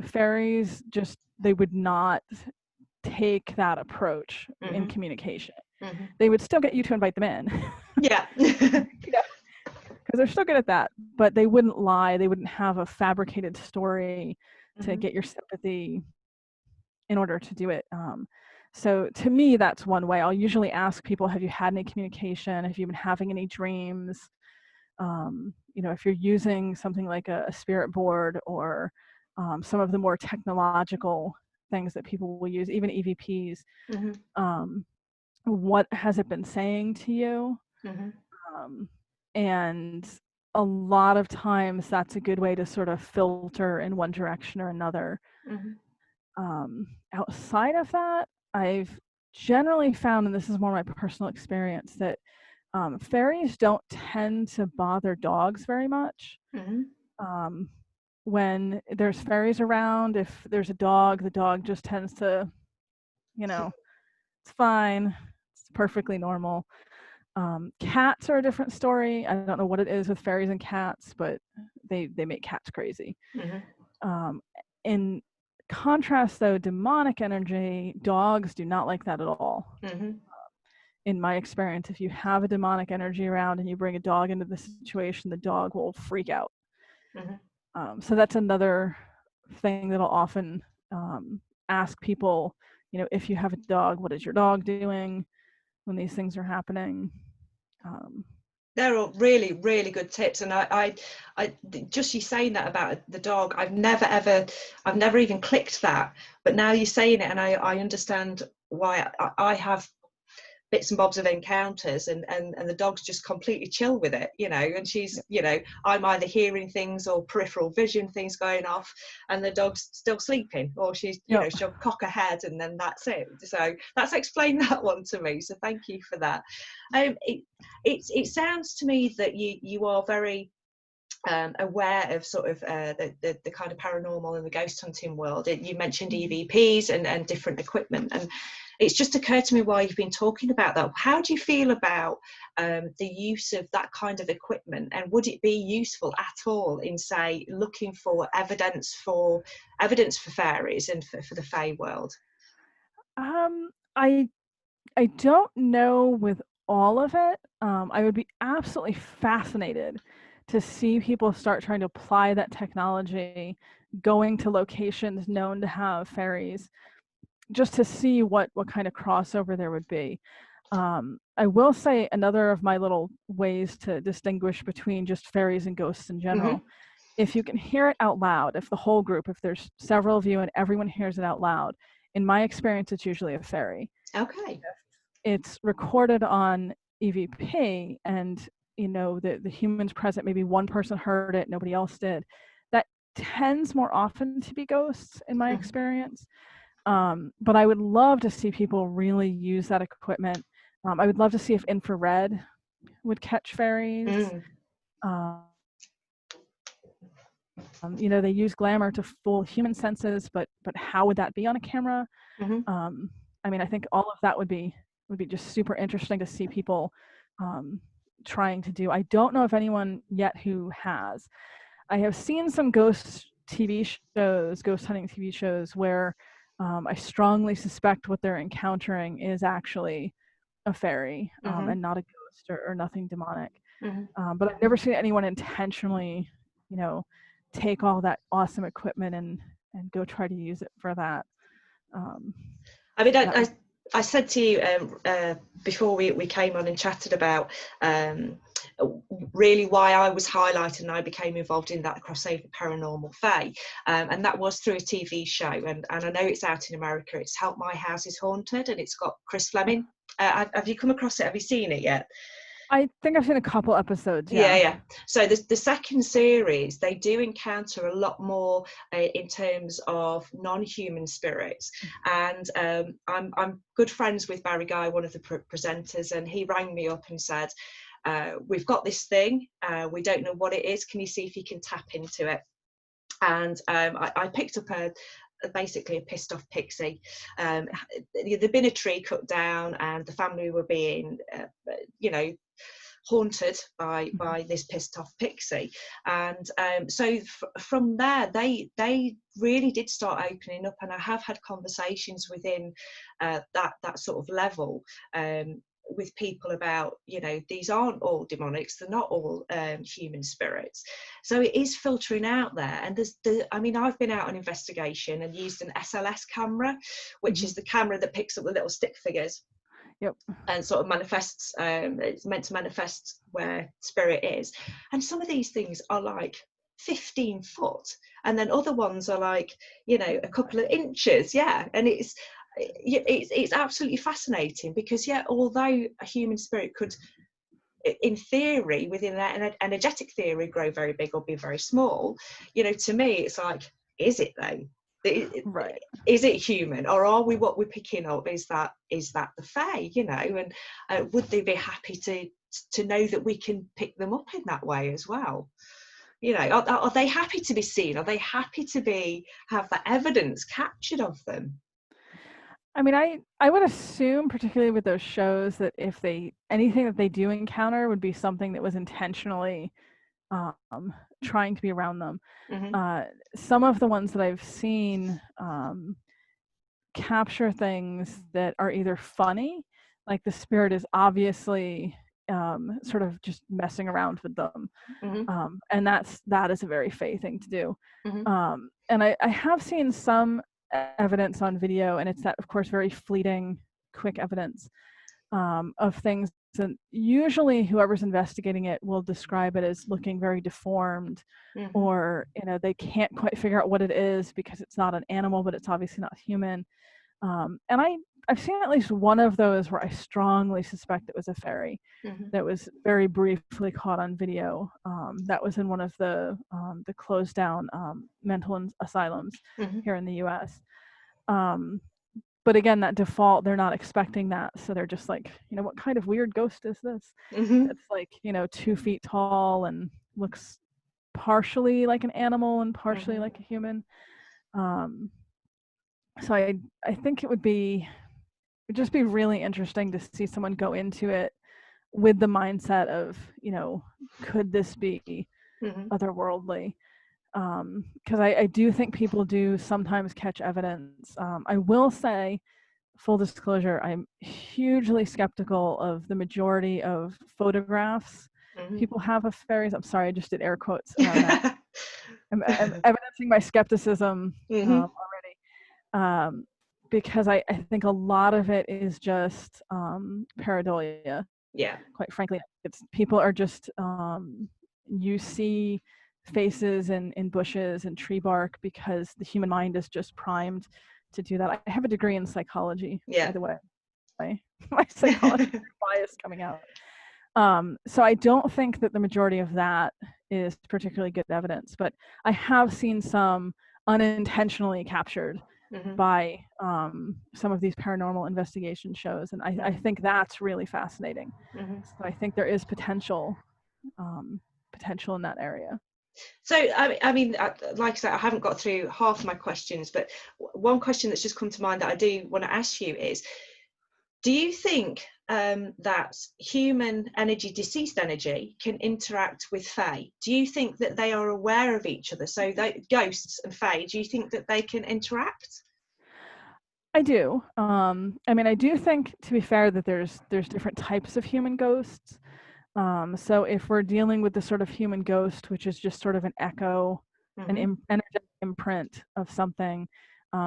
Fairies just, they would not take that approach in Mm-hmm. communication. Mm-hmm. They would still get you to invite them in. Yeah. Because they're still good at that, but they wouldn't lie. They wouldn't have a fabricated story to Mm-hmm. get your sympathy in order to do it. So to me, that's one way. I'll usually ask people, have you had any communication? Have you been having any dreams? If you're using something like a spirit board, or some of the more technological things that people will use, even EVPs, Mm-hmm. what has it been saying to you? Mm-hmm. And a lot of times that's a good way to sort of filter in one direction or another. Mm-hmm. Outside of that, I've generally found, and this is more my personal experience, that fairies don't tend to bother dogs very much. Mm-hmm. When there's fairies around, if there's a dog, the dog just tends to, it's fine, it's perfectly normal. Cats are a different story. I don't know what it is with fairies and cats, but they make cats crazy. Mm-hmm. In contrast, though, demonic energy, dogs do not like that at all. Mm-hmm. In my experience, if you have a demonic energy around and you bring a dog into the situation, the dog will freak out. Mm-hmm. So that's another thing that I'll often ask people, if you have a dog, what is your dog doing when these things are happening? They're all really, really good tips. And I just you saying that about the dog, I've never even clicked that. But now you're saying it, and I understand why. I have bits and bobs of encounters, and the dog's just completely chill with it, and she's, I'm either hearing things or peripheral vision things going off, and the dog's still sleeping, or she's, she'll cock her head, and then that's it. So that's explained that one to me, so thank you for that. It sounds to me that you are very aware of sort of the kind of paranormal and the ghost hunting world. You mentioned EVPs and different equipment, and it's just occurred to me while you've been talking about that. How do you feel about the use of that kind of equipment, and would it be useful at all in, say, looking for evidence for fairies and for the Fae world? I don't know with all of it. I would be absolutely fascinated to see people start trying to apply that technology, going to locations known to have fairies, just to see what kind of crossover there would be. I will say another of my little ways to distinguish between just fairies and ghosts in general. Mm-hmm. If you can hear it out loud, if the whole group, if there's several of you and everyone hears it out loud, in my experience, it's usually a fairy. Okay. It's recorded on EVP, and the humans present, maybe one person heard it, nobody else did, that tends more often to be ghosts in my experience. But I would love to see people really use that equipment. I would love to see if infrared would catch fairies. They use glamour to fool human senses, but how would that be on a camera? I think all of that would be just super interesting to see people trying to do. I don't know if anyone yet who has. I have seen some ghost hunting TV shows where I strongly suspect what they're encountering is actually a fairy and not a ghost or nothing demonic. But I've never seen anyone intentionally, take all that awesome equipment and go try to use it for that. I said to you before we came on and chatted about really why I was highlighted and I became involved in that crossover paranormal fae, and that was through a TV show, and I know it's out in America. It's Help My House is Haunted, and it's got Chris Fleming. Have you come across it? Have you seen it yet? I think I've seen a couple episodes. Yeah. So the second series, they do encounter a lot more in terms of non-human spirits, and I'm good friends with Barry Guy, one of the presenters, and he rang me up and said, we've got this thing, we don't know what it is, can you see if you can tap into it? And I picked up basically a pissed off pixie. There'd been a tree cut down and the family were being haunted by this pissed off pixie, and so from there they really did start opening up, and I have had conversations within that sort of level with people about, these aren't all demonics, they're not all human spirits. So it is filtering out there, and I've been out on investigation and used an SLS camera, which is the camera that picks up the little stick figures. Yep. And sort of manifests, it's meant to manifest where spirit is. And some of these things are like 15 foot, and then other ones are like, a couple of inches. Yeah. And it's absolutely fascinating because, although a human spirit could, in theory, within an energetic theory, grow very big or be very small, to me, it's like, is it though? Right. Is it human, or are we, what we're picking up, is that the fae, and would they be happy to know that we can pick them up in that way as well? Are they happy to be seen? Are they happy to have the evidence captured of them? I would assume, particularly with those shows, that if anything that they do encounter would be something that was intentionally trying to be around them. Some of the ones that I've seen capture things that are either funny, like the spirit is obviously sort of just messing around with them, and that is a very fae thing to do. And I have seen some evidence on video, and it's that, of course, very fleeting, quick evidence of things. And usually whoever's investigating it will describe it as looking very deformed, or they can't quite figure out what it is because it's not an animal, but it's obviously not human. And I've seen at least one of those where I strongly suspect it was a fairy that was very briefly caught on video. That was in one of the closed down mental asylums here in the US. But again, that default, they're not expecting that. So they're just like, what kind of weird ghost is this? It's like, 2 feet tall and looks partially like an animal and partially like a human. So I think it would just be really interesting to see someone go into it with the mindset of, could this be otherworldly? Because I do think people do sometimes catch evidence. I will say, full disclosure, I'm hugely skeptical of the majority of photographs people have of fairies. I'm sorry, I just did air quotes around that. I'm evidencing my skepticism already, because I think a lot of it is just pareidolia. Yeah. Quite frankly, it's people are just you see faces in bushes and tree bark because the human mind is just primed to do that. I have a degree in psychology, by the way. My psychology bias coming out. So I don't think that the majority of that is particularly good evidence, but I have seen some unintentionally captured Mm-hmm. by some of these paranormal investigation shows, and I Mm-hmm. think that's really fascinating. Mm-hmm. So I think there is potential in that area. So, I mean, like I said, I haven't got through half my questions, but one question that's just come to mind that I do want to ask you is, do you think that human energy, deceased energy, can interact with Fae? Do you think that they are aware of each other? So, ghosts and Fae, do you think that they can interact? I do. I mean, I do think, to be fair, that there's different types of human ghosts. So if we're dealing with the sort of human ghost, which is just sort of an echo, an Mm-hmm. energetic imprint of something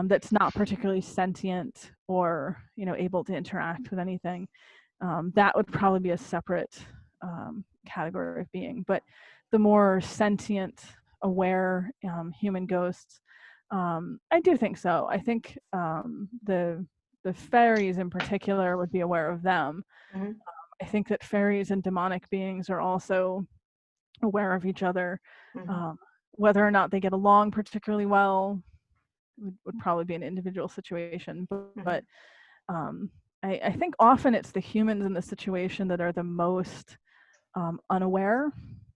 that's not particularly sentient or able to interact with anything, that would probably be a separate category of being. But the more sentient, aware human ghosts, I do think so. I think the fairies in particular would be aware of them. Mm-hmm. I think that fairies and demonic beings are also aware of each other. Mm-hmm. Um, whether or not they get along particularly well would probably be an individual situation. Mm-hmm. But um, I think often it's the humans in the situation that are the most unaware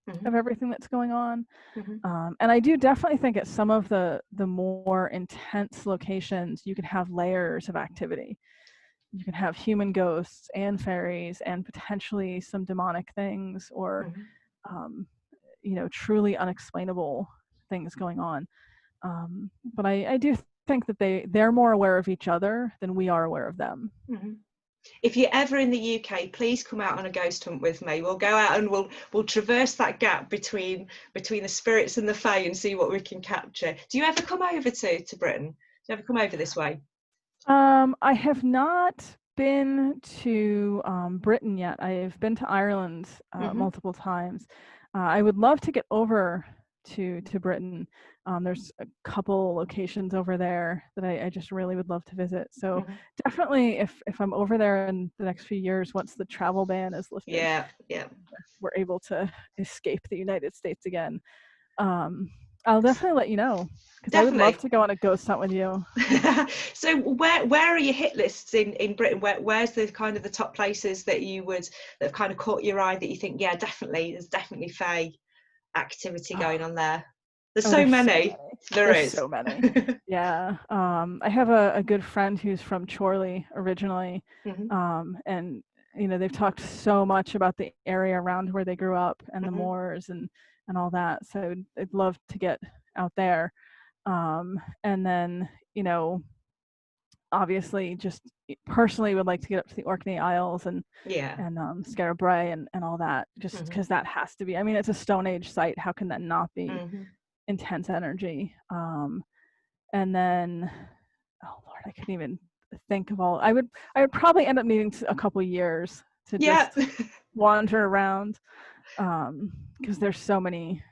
Mm-hmm. of everything that's going on. Mm-hmm. And I do definitely think at some of the more intense locations, you can have layers of activity. You can have human ghosts and fairies and potentially some demonic things, or Mm-hmm. um, truly unexplainable things going on. But I do think that they're more aware of each other than we are aware of them. Mm-hmm. If you're ever in the UK, please come out on a ghost hunt with me. We'll go out and we'll traverse that gap between the spirits and the fae and see what we can capture. Do you ever come over to Britain? Do you ever come over this way? I have not been to Britain yet. I've been to Ireland Mm-hmm. multiple times. I would love to get over to Britain. There's a couple locations over there that I just really would love to visit. So Mm-hmm. definitely, if I'm over there in the next few years, once the travel ban is lifted, Yeah, yeah. we're able to escape the United States again. Um, I'll definitely let you know, because I would love Definitely. to go on a ghost hunt with you. So where are your hit lists in Britain? Where's the kind of the top places that that have kind of caught your eye that you think, yeah, definitely, there's definitely fae activity going on there? There's Oh, so there's so many. many. There There's is. so many. Yeah. I have a good friend who's from Chorley originally. Mm-hmm. And they've talked so much about the area around where they grew up and the Mm-hmm. moors and all that. So I'd love to get out there. And then, obviously just personally would like to get up to the Orkney Isles and Yeah. Skara Brae and all that, just Mm-hmm. because that has to be. I mean, it's a Stone Age site. How can that not be Mm-hmm. intense energy? And then, oh Lord, I couldn't even think of all. I would probably end up needing a couple years to Yeah. just wander around, because there's so many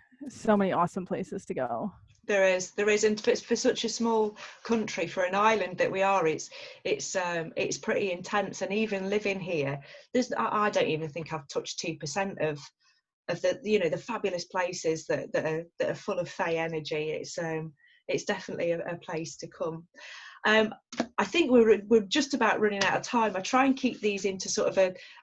awesome places to go. There is, and for such a small country, for an island that we are, it's pretty intense. And even living here, I don't even think I've touched 2% of the the fabulous places that are full of fae energy. It's definitely a place to come. I think we're just about running out of time. I try and keep these into sort of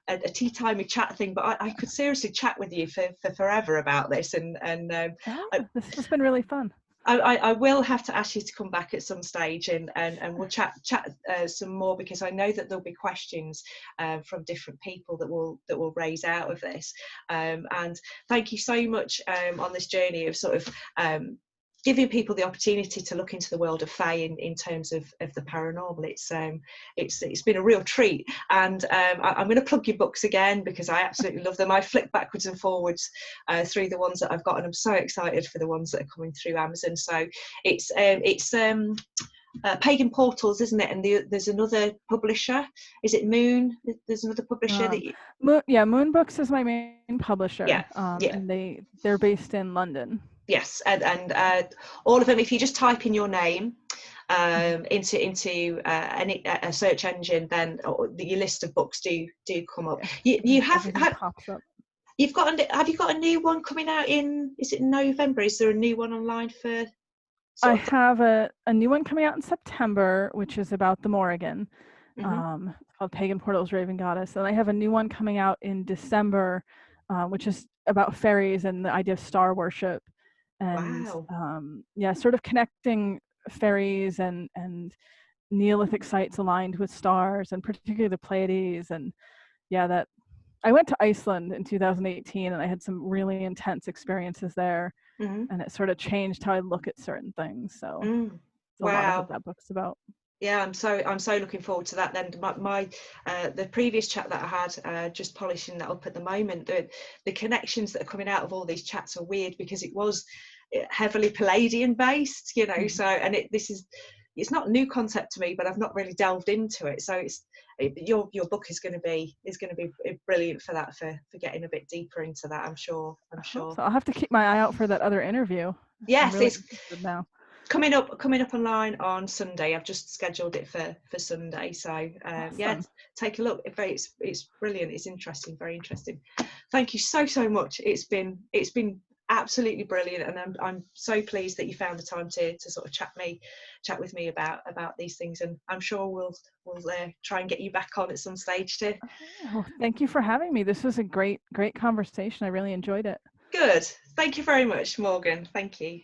a tea timey chat thing, but I could seriously chat with you for forever about this. And This has been really fun. I will have to ask you to come back at some stage and we'll chat some more, because I know that there'll be questions from different people that will raise out of this. And thank you so much on this journey of sort of giving people the opportunity to look into the world of fae in terms of the paranormal. It's been a real treat, and I'm going to plug your books again because I absolutely love them. I flick backwards and forwards through the ones that I've got, and I'm so excited for the ones that are coming through Amazon. So it's Pagan Portals, isn't it? And there's another publisher. Is it Moon? There's another publisher that you... Moon Books is my main publisher. Yeah. And they're based in London. Yes, and all of them, if you just type in your name into a search engine, then your list of books do come up. Yeah, You have pops up. Have you got a new one coming out in, is it November? Is there a new one online for I sort of? have a new one coming out in September, which is about the Morrigan. Mm-hmm. It's called Pagan Portals, Raven Goddess. And I have a new one coming out in December, which is about fairies and the idea of star worship. And Wow. yeah, sort of connecting fairies and Neolithic sites aligned with stars, and particularly the Pleiades. And yeah, that I went to Iceland in 2018 and I had some really intense experiences there, Mm-hmm. and it sort of changed how I look at certain things. So Mm. it's a lot of what Wow. that book's about. Yeah, I'm so looking forward to that. Then the previous chat that I had, just polishing that up at the moment. The connections that are coming out of all these chats are weird because it was heavily Palladian based, you know. Mm-hmm. So, and it's not a new concept to me, but I've not really delved into it. So your book is going to be brilliant for that, for getting a bit deeper into that. I'm sure. I hope so. I'll have to keep my eye out for that other interview. I'm Yes, really it's interested now. coming up online on Sunday. I've just scheduled it for Sunday, so yeah, Awesome. take a look. It's brilliant. It's interesting, very interesting. Thank you so much. It's been absolutely brilliant, and I'm so pleased that you found the time to sort of chat with me about these things, and I'm sure we'll try and get you back on at some stage too. Well, thank you for having me. This was a great conversation. I really enjoyed it. Good. Thank you very much, Morgan. Thank you.